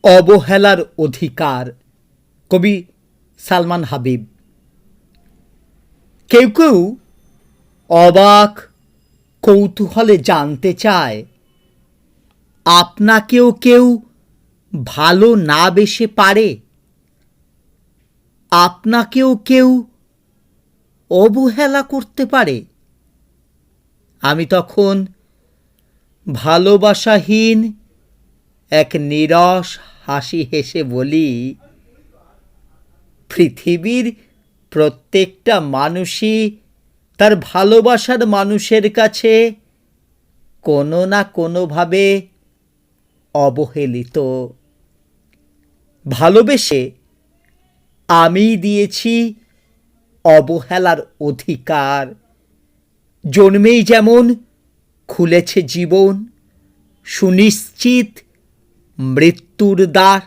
অবহেলার অধিকার। কবি সালমান হাবিব। কেউ কেউ অবাক কৌতূহলে জানতে চায়, আপনাকেও কেউ ভালো না বেসে পারে? আপনাকেও কেউ অবহেলা করতে পারে? আমি তখন ভালোবাসাহীন এক নীরস হাসি হেসে বলি, পৃথিবীর প্রত্যেকটা মানুষই তার ভালোবাসার মানুষের কাছে কোনো না কোনোভাবে অবহেলিত। ভালোবেসে আমি দিয়েছি অবহেলার অধিকার। জন্মেই যেমন খুলেছে জীবন সুনিশ্চিত মৃত্যুর দ্বার,